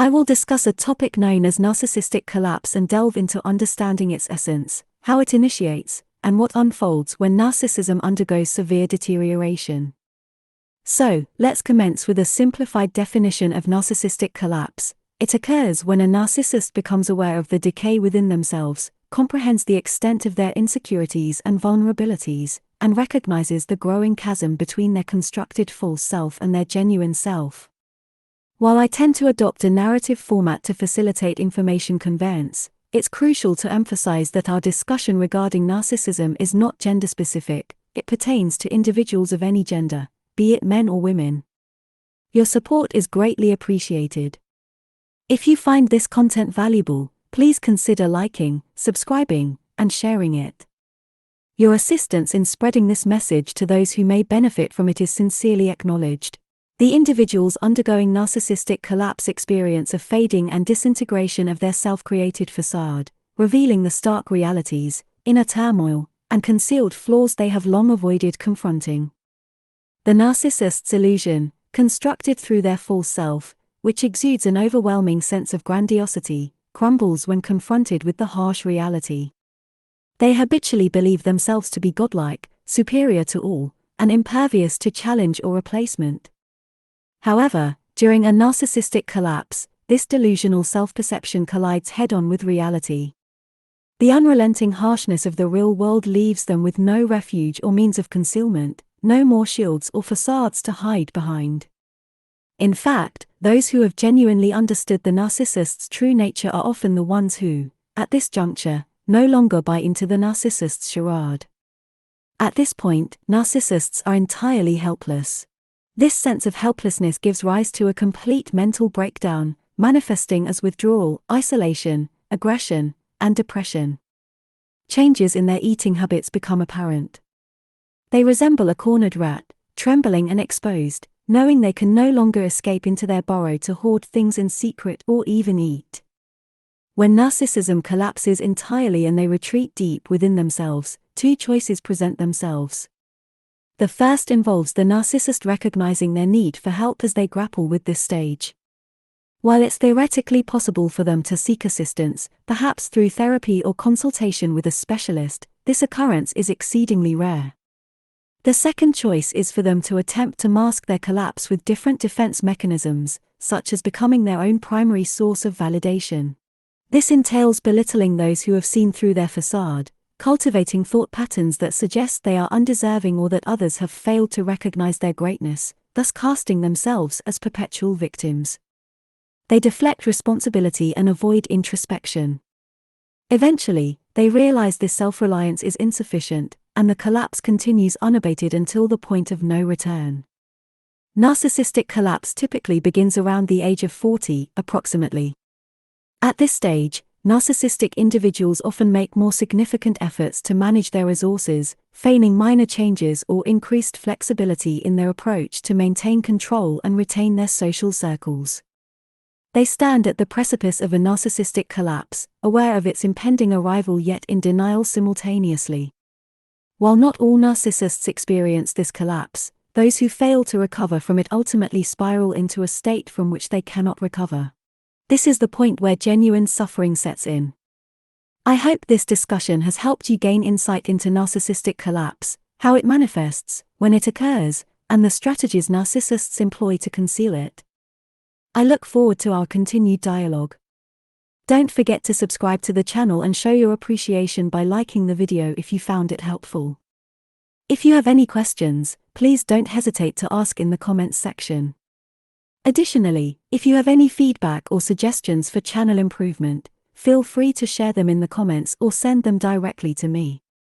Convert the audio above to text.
I will discuss a topic known as narcissistic collapse and delve into understanding its essence, how it initiates, and what unfolds when narcissism undergoes severe deterioration. So, let's commence with a simplified definition of narcissistic collapse. It occurs when a narcissist becomes aware of the decay within themselves, comprehends the extent of their insecurities and vulnerabilities, and recognizes the growing chasm between their constructed false self and their genuine self. While I tend to adopt a narrative format to facilitate information conveyance, it's crucial to emphasize that our discussion regarding narcissism is not gender-specific. It pertains to individuals of any gender, be it men or women. Your support is greatly appreciated. If you find this content valuable, please consider liking, subscribing, and sharing it. Your assistance in spreading this message to those who may benefit from it is sincerely acknowledged. The individuals undergoing narcissistic collapse experience a fading and disintegration of their self-created facade, revealing the stark realities, inner turmoil, and concealed flaws they have long avoided confronting. The narcissist's illusion, constructed through their false self, which exudes an overwhelming sense of grandiosity, crumbles when confronted with the harsh reality. They habitually believe themselves to be godlike, superior to all, and impervious to challenge or replacement. However, during a narcissistic collapse, this delusional self-perception collides head-on with reality. The unrelenting harshness of the real world leaves them with no refuge or means of concealment, no more shields or facades to hide behind. In fact, those who have genuinely understood the narcissist's true nature are often the ones who, at this juncture, no longer buy into the narcissist's charade. At this point, narcissists are entirely helpless. This sense of helplessness gives rise to a complete mental breakdown, manifesting as withdrawal, isolation, aggression, and depression. Changes in their eating habits become apparent. They resemble a cornered rat, trembling and exposed, knowing they can no longer escape into their burrow to hoard things in secret or even eat. When narcissism collapses entirely and they retreat deep within themselves, two choices present themselves. The first involves the narcissist recognizing their need for help as they grapple with this stage. While it's theoretically possible for them to seek assistance, perhaps through therapy or consultation with a specialist, this occurrence is exceedingly rare. The second choice is for them to attempt to mask their collapse with different defense mechanisms, such as becoming their own primary source of validation. This entails belittling those who have seen through their facade, cultivating thought patterns that suggest they are undeserving or that others have failed to recognize their greatness, thus casting themselves as perpetual victims. They deflect responsibility and avoid introspection. Eventually, they realize this self-reliance is insufficient, and the collapse continues unabated until the point of no return. Narcissistic collapse typically begins around the age of 40, approximately. At this stage, narcissistic individuals often make more significant efforts to manage their resources, feigning minor changes or increased flexibility in their approach to maintain control and retain their social circles. They stand at the precipice of a narcissistic collapse, aware of its impending arrival yet in denial simultaneously. While not all narcissists experience this collapse, those who fail to recover from it ultimately spiral into a state from which they cannot recover. This is the point where genuine suffering sets in. I hope this discussion has helped you gain insight into narcissistic collapse, how it manifests, when it occurs, and the strategies narcissists employ to conceal it. I look forward to our continued dialogue. Don't forget to subscribe to the channel and show your appreciation by liking the video if you found it helpful. If you have any questions, please don't hesitate to ask in the comments section. Additionally, if you have any feedback or suggestions for channel improvement, feel free to share them in the comments or send them directly to me.